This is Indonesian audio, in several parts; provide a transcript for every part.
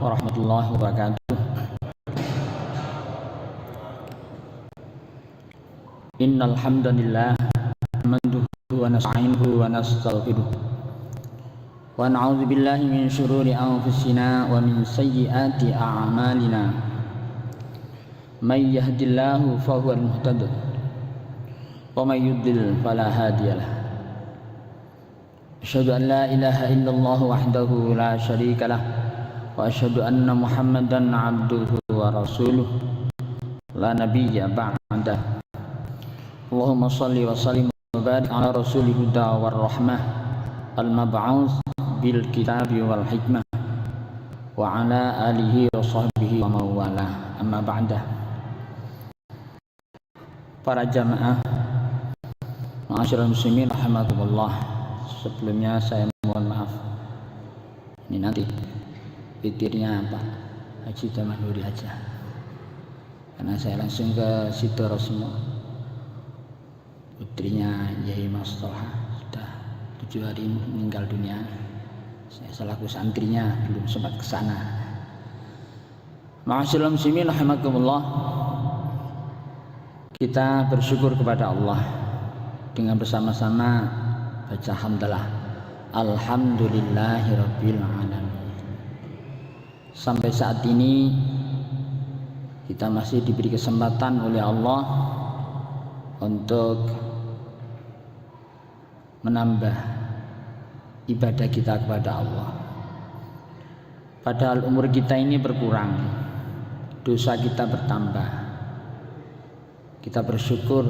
warahmatullahi wabarakatuh. Innal hamdalillah nahmaduhu wa nasta'inuhu wa nastaghfiruh wa na'udzu billahi min syururi anfusina wa min sayyiati a'malina. May yahdihillahu fahuwal muhtadi wa may yudlil fala hadiyalah. Asyhadu an la ilaha illallah wahdahu la syarikalah wa asyhadu anna Muhammadan abduhu wa rasuluh la nabiyya ba'dah. Allahumma shalli wa sallim wa barik ala rasulil huda war rahmah al mab'uts bil kitabi wal hikmah wa ala alihi wa sahbihi wa mawala. Amma ba'dah. Para jamaah ma'asyiral muslimin rahimakumullah, sebelumnya saya mohon maaf, ini nanti witirnya Pak Haji Tamanuri aja, karena saya langsung ke Sidoresmo. Putrinya Yai Mas Toha sudah 7 hari meninggal dunia. Saya selaku santrinya belum sempat ke sana. Ma'asyiral muslimin rahimakumullah, kita bersyukur kepada Allah dengan bersama-sama baca hamdalah alhamdulillahirabbil alamin. Sampai saat ini kita masih diberi kesempatan oleh Allah untuk menambah ibadah kita kepada Allah. Padahal umur kita ini berkurang, dosa kita bertambah. Kita bersyukur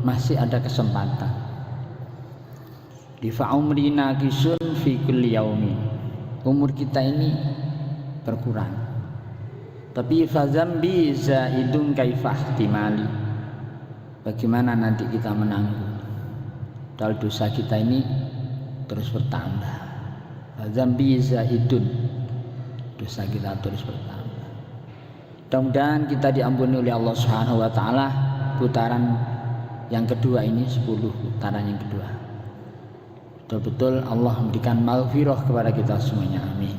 masih ada kesempatan. Di fa'umrina kisun fi kulli yaumi. Umur kita ini berkurang, tapi fazambi zaidun kaifah timali. Bagaimana nanti kita menanggung? Padahal dosa kita ini terus bertambah. Fazambi zaidun, dosa kita terus bertambah. Mudah-mudahan kita diampuni oleh Allah Subhanahu wa taala. Putaran yang kedua ini, 10 putaran yang kedua, betul-betul Allah memberikan maghfirah kepada kita semuanya, amin.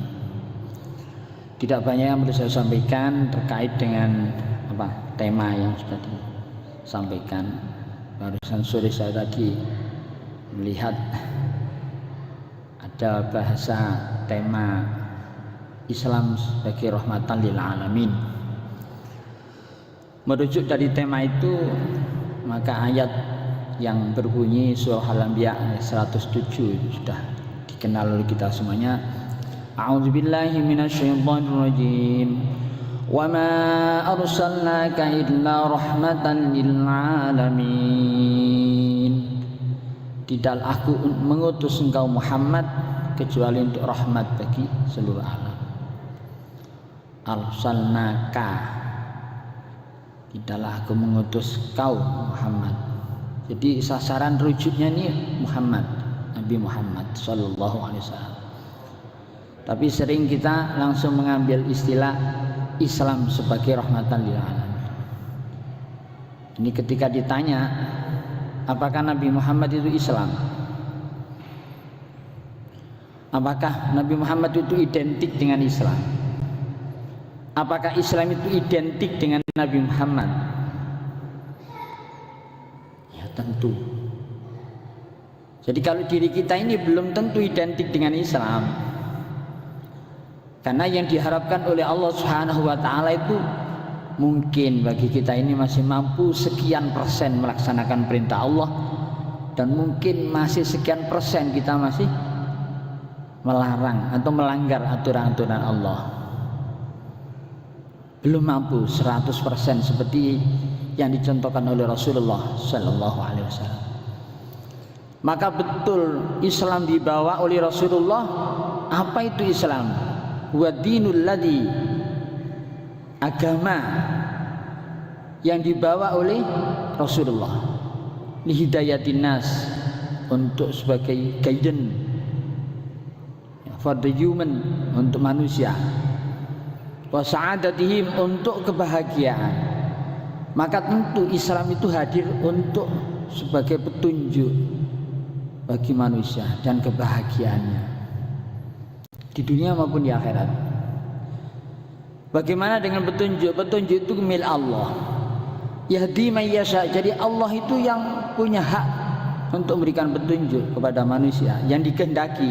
Tidak banyak yang perlu saya sampaikan terkait dengan tema yang sudah disampaikan. Barusan sore saya tadi melihat ada bahasa tema Islam sebagai rahmatan lil alamin. Merujuk dari tema itu, maka ayat yang berbunyi surah Al-Anbiya ayat 107 itu sudah dikenal oleh kita semuanya. A'udzubillahi minasyaitonirrajim. Wa ma arsalnaka illa rahmatan lil alamin. Tidaklah aku mengutus engkau Muhammad kecuali untuk rahmat bagi seluruh alam. Arsalnaka, tidaklah aku mengutus kau Muhammad. Jadi sasaran rujuknya ini Muhammad, Nabi Muhammad sallallahu alaihi wasallam. Tapi sering kita langsung mengambil istilah Islam sebagai rahmatan lil alamin. Ini ketika ditanya apakah Nabi Muhammad itu Islam? Apakah Nabi Muhammad itu identik dengan Islam? Apakah Islam itu identik dengan Nabi Muhammad? Ya tentu. Jadi kalau diri kita ini belum tentu identik dengan Islam. Karena yang diharapkan oleh Allah Subhanahu wa taala itu mungkin bagi kita ini masih mampu sekian persen melaksanakan perintah Allah, dan mungkin masih sekian persen kita masih melarang atau melanggar aturan-aturan Allah. Belum mampu 100% seperti yang dicontohkan oleh Rasulullah sallallahu alaihi wasallam. Maka betul Islam dibawa oleh Rasulullah. Apa itu Islam? Wa dinul ladzi, agama yang dibawa oleh Rasulullah li hidayatin nas, untuk sebagai guidance for the human, untuk manusia, wa sa'adatihim, untuk kebahagiaan. Maka tentu Islam itu hadir untuk sebagai petunjuk bagi manusia dan kebahagiaannya di dunia maupun di akhirat. Bagaimana dengan petunjuk? Petunjuk itu milik Allah. Yahdi may yasha. Jadi Allah itu yang punya hak untuk memberikan petunjuk kepada manusia yang dikehendaki.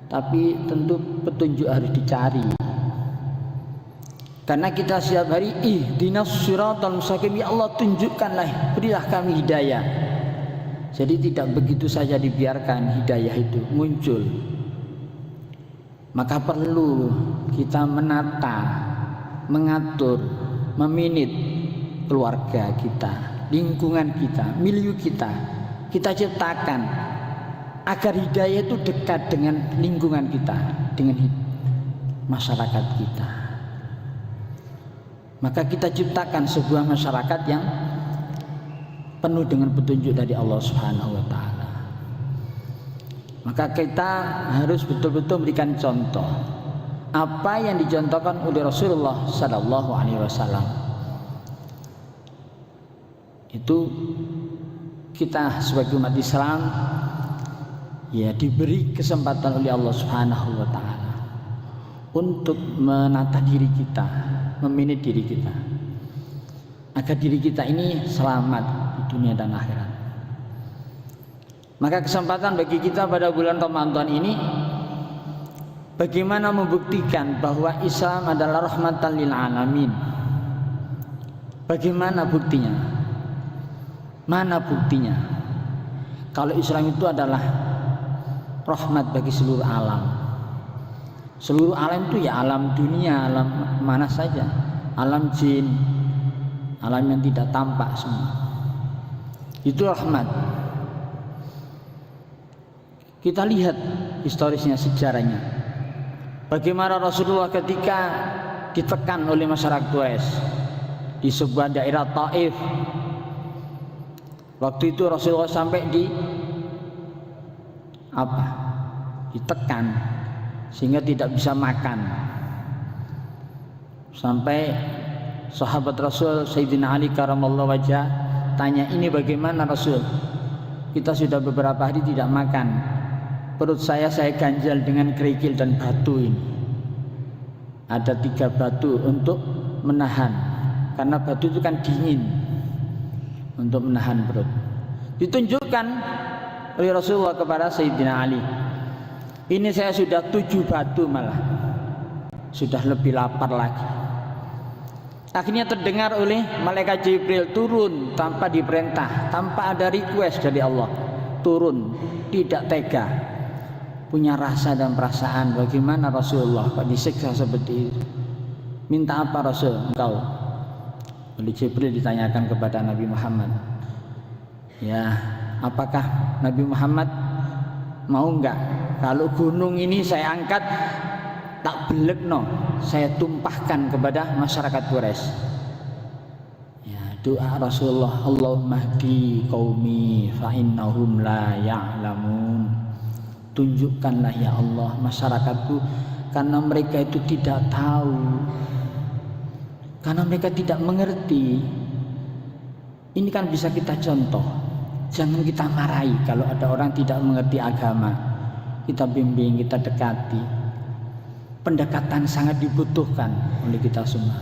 Tapi tentu petunjuk harus dicari. Karena kita setiap hari ihdinas siratal mustaqim, ya Allah tunjukkanlah, berilah kami hidayah. Jadi tidak begitu saja dibiarkan hidayah itu muncul. Maka perlu kita menata, mengatur, meminit keluarga kita, lingkungan kita, milieu kita. Kita ciptakan agar hidayah itu dekat dengan lingkungan kita, dengan masyarakat kita. Maka kita ciptakan sebuah masyarakat yang penuh dengan petunjuk dari Allah Subhanahu wa taala. Maka kita harus betul-betul memberikan contoh apa yang dicontohkan oleh Rasulullah sallallahu alaihi wasallam. Itu kita sebagai umat Islam ya diberi kesempatan oleh Allah Subhanahu wa taala untuk menata diri kita, meminit diri kita agar diri kita ini selamat di dunia dan akhirat. Maka kesempatan bagi kita pada bulan Ramadan ini bagaimana membuktikan bahwa Islam adalah rahmatan lil alamin. Bagaimana buktinya? Mana buktinya? Kalau Islam itu adalah rahmat bagi seluruh alam. Seluruh alam itu ya alam dunia, alam mana saja, alam jin, alam yang tidak tampak semua. Itu rahmat. Kita lihat historisnya, sejarahnya. Bagaimana Rasulullah ketika ditekan oleh masyarakat Quraisy di sebuah daerah Taif. Waktu itu Rasulullah sampai ditekan sehingga tidak bisa makan. Sampai sahabat Rasul Sayyidina Ali karamallahu wajah tanya, ini bagaimana Rasul? Kita sudah beberapa hari tidak makan. Perut saya ganjal dengan kerikil dan batu ini. Ada 3 batu untuk menahan, karena batu itu kan dingin, untuk menahan perut. Ditunjukkan oleh Rasulullah kepada Sayyidina Ali. Ini saya sudah 7 batu malah, sudah lebih lapar lagi. Akhirnya terdengar oleh malaikat Jibril turun tanpa diperintah, tanpa ada request dari Allah. Turun, tidak tega, punya rasa dan perasaan. Bagaimana Rasulullah kok disiksa seperti itu? Minta apa Rasul engkau? Oleh Jibril ditanyakan kepada Nabi Muhammad, ya apakah Nabi Muhammad mau enggak kalau gunung ini saya angkat, tak belekno, saya tumpahkan kepada masyarakat Quraisy? Ya, doa Rasulullah, Allahumma hdi qaumi fa innahum la ya'lamun. Tunjukkanlah ya Allah masyarakatku, karena mereka itu tidak tahu, karena mereka tidak mengerti. Ini kan bisa kita contoh. Jangan kita marahi kalau ada orang tidak mengerti agama. Kita bimbing, kita dekati. Pendekatan sangat dibutuhkan oleh kita semua.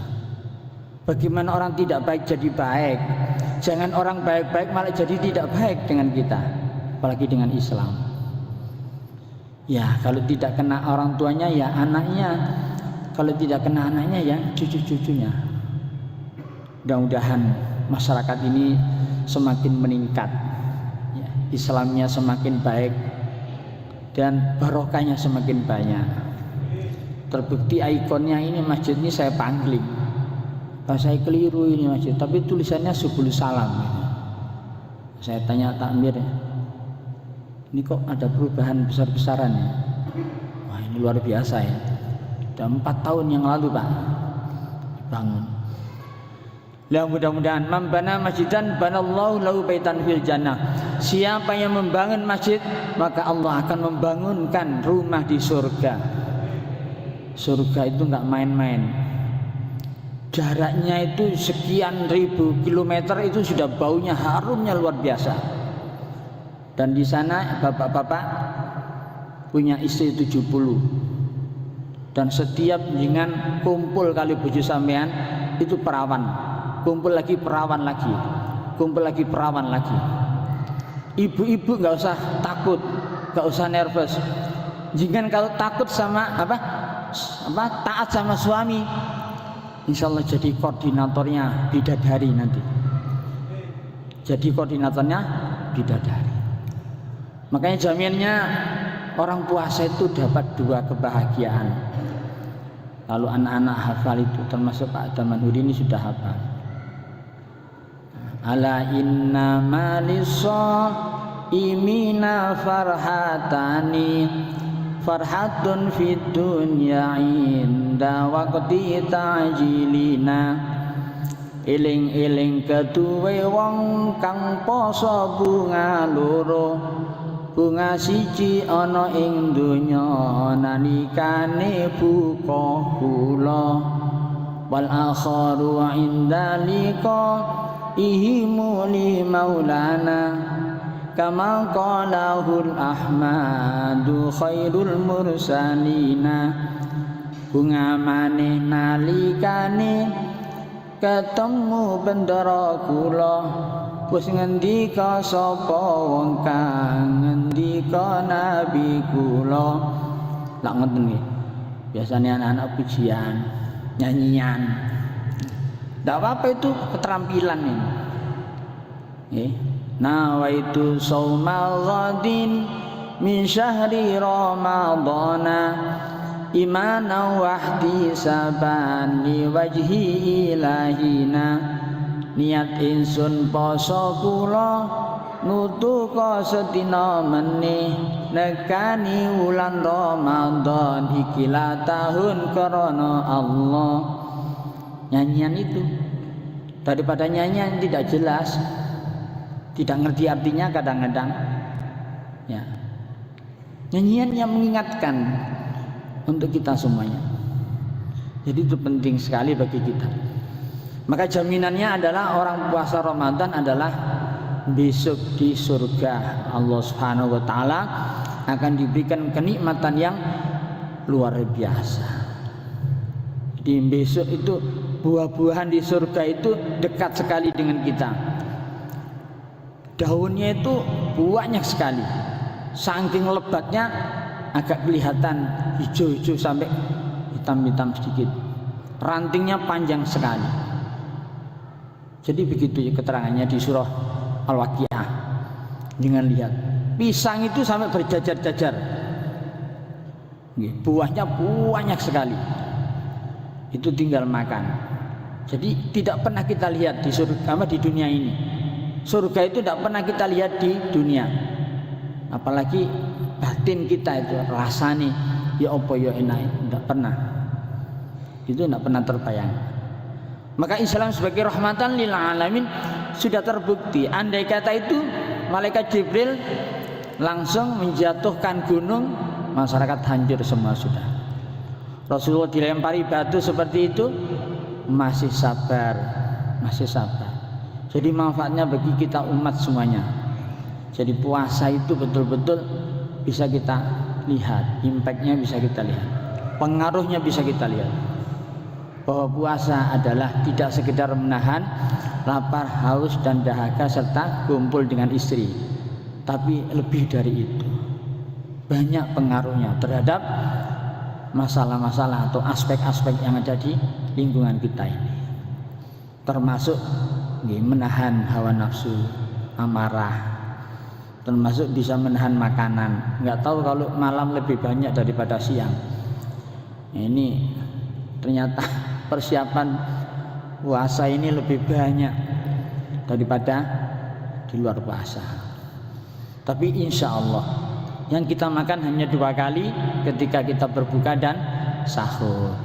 Bagaimana orang tidak baik jadi baik. Jangan orang baik-baik malah jadi tidak baik dengan kita, apalagi dengan Islam. Ya kalau tidak kena orang tuanya ya anaknya, kalau tidak kena anaknya ya cucu-cucunya. Mudah-mudahan masyarakat ini semakin meningkat ya, Islamnya semakin baik dan barokahnya semakin banyak. Terbukti ikonnya ini, masjid ini saya pangling, saya keliru ini masjid, tapi tulisannya Subul Salam. Saya tanya takmir, ini kok ada perubahan besar-besaran ya? Wah ini luar biasa ya, sudah 4 tahun yang lalu Pak bangun. Lah mudah-mudahan membana masjidan banallahu lahu baitan fil jannah. Siapa yang membangun masjid maka Allah akan membangunkan rumah di surga. Surga itu enggak main-main. Jaraknya itu sekian ribu kilometer, itu sudah baunya, harumnya luar biasa. Dan di sana bapak-bapak punya istri 70. Dan setiap jenengan kumpul kali bojo sampean itu perawan, kumpul lagi perawan lagi, kumpul lagi perawan lagi. Ibu-ibu nggak usah takut, nggak usah nervous. Jangan kalau takut sama taat sama suami, insya Allah jadi koordinatornya bidadari nanti. Jadi koordinatornya bidadari. Makanya jaminnya orang puasa itu dapat 2 kebahagiaan. Lalu anak-anak hafal itu, termasuk Pak Damanhuri ini sudah hafal. Ala inna malissaimina farhatani, farhatun fid dunya inda waqti ta'jilina. Eling-eling ketuwe wong kang poso bunga loro, bunga siji ana ing donya nalikane buka kula, wal akharu inda liqa ihimu li maulana, kama qalahul ahmadu khairul mursalina. Bunga maneh nalikane ketemu bendara kula, wis ngendika sapa wong kang ngendika nabi kula. Lak ngoten nggih. Biasanya anak-anak pujian, nyanyian. Enggak apa-apa, itu keterampilan ini. Nggih. Nawaitu saumal ghadin min syahri ramadhana, imana wahtisaban li wajhi ilahina. Niat insun poso kula nutuka sedina meneh nekani wulan Ramadan ikilah tahun karena Allah. Nyanyian itu daripada nyanyian tidak jelas, tidak ngerti artinya kadang-kadang ya. Nyanyian yang mengingatkan untuk kita semuanya. Jadi itu penting sekali bagi kita. Maka jaminannya adalah orang puasa Ramadan adalah besok di surga Allah Subhanahu wa taala akan diberikan kenikmatan yang luar biasa. Di besok itu buah-buahan di surga itu dekat sekali dengan kita. Daunnya itu banyak sekali. Saking lebatnya agak kelihatan hijau-hijau sampai hitam-hitam sedikit. Rantingnya panjang sekali. Jadi begitu keterangannya di surah Al-Waqiah. Jangan lihat pisang itu sampai berjajar-jajar. Buahnya banyak sekali. Itu tinggal makan. Jadi tidak pernah kita lihat di surga di dunia ini. Surga itu tidak pernah kita lihat di dunia. Apalagi batin kita itu rasanya ya apa ya enak, tidak pernah. Itu tidak pernah terbayang. Maka Islam sebagai rahmatan lil alamin sudah terbukti. Andai kata itu malaikat Jibril langsung menjatuhkan gunung, masyarakat hancur semua sudah. Rasulullah dilempari batu seperti itu masih sabar, masih sabar. Jadi manfaatnya bagi kita umat semuanya. Jadi puasa itu betul-betul bisa kita lihat, impactnya bisa kita lihat, pengaruhnya bisa kita lihat. Bahwa puasa adalah tidak sekedar menahan lapar, haus dan dahaga serta kumpul dengan istri, tapi lebih dari itu. Banyak pengaruhnya terhadap masalah-masalah atau aspek-aspek yang ada di lingkungan kita ini. Termasuk menahan hawa nafsu, amarah, termasuk bisa menahan makanan. Nggak tahu kalau malam lebih banyak daripada siang. Ini ternyata persiapan puasa ini lebih banyak daripada di luar puasa. Tapi insya Allah yang kita makan hanya 2 kali, ketika kita berbuka dan sahur.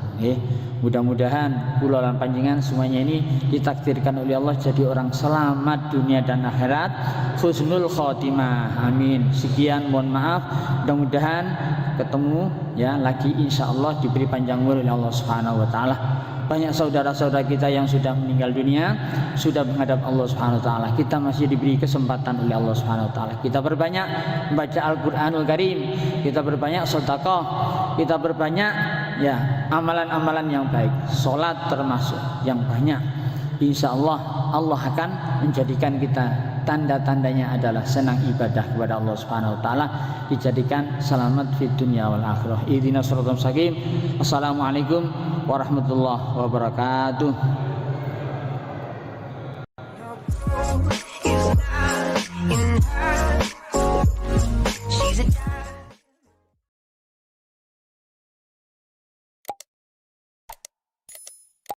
Mudah-mudahan kula lan panjenengan semuanya ini ditakdirkan oleh Allah jadi orang selamat dunia dan akhirat, husnul khotimah. Amin. Sekian, mohon maaf. Mudah-mudahan ketemu ya lagi insya Allah, diberi panjang umur oleh Allah Subhanahu wa taala. Banyak saudara-saudara kita yang sudah meninggal dunia, sudah menghadap Allah Subhanahu wa taala. Kita masih diberi kesempatan oleh Allah Subhanahu wa taala. Kita berbanyak membaca Al-Qur'anul Karim, kita berbanyak sedekah, kita berbanyak ya amalan-amalan yang baik, sholat termasuk yang banyak. Insya Allah Allah akan menjadikan kita, tanda-tandanya adalah senang ibadah kepada Allah Subhanahu wa taala, dijadikan selamat di dunia wal akhirah. Ihdinas shiratal mustaqim. Assalamualaikum warahmatullahi wabarakatuh.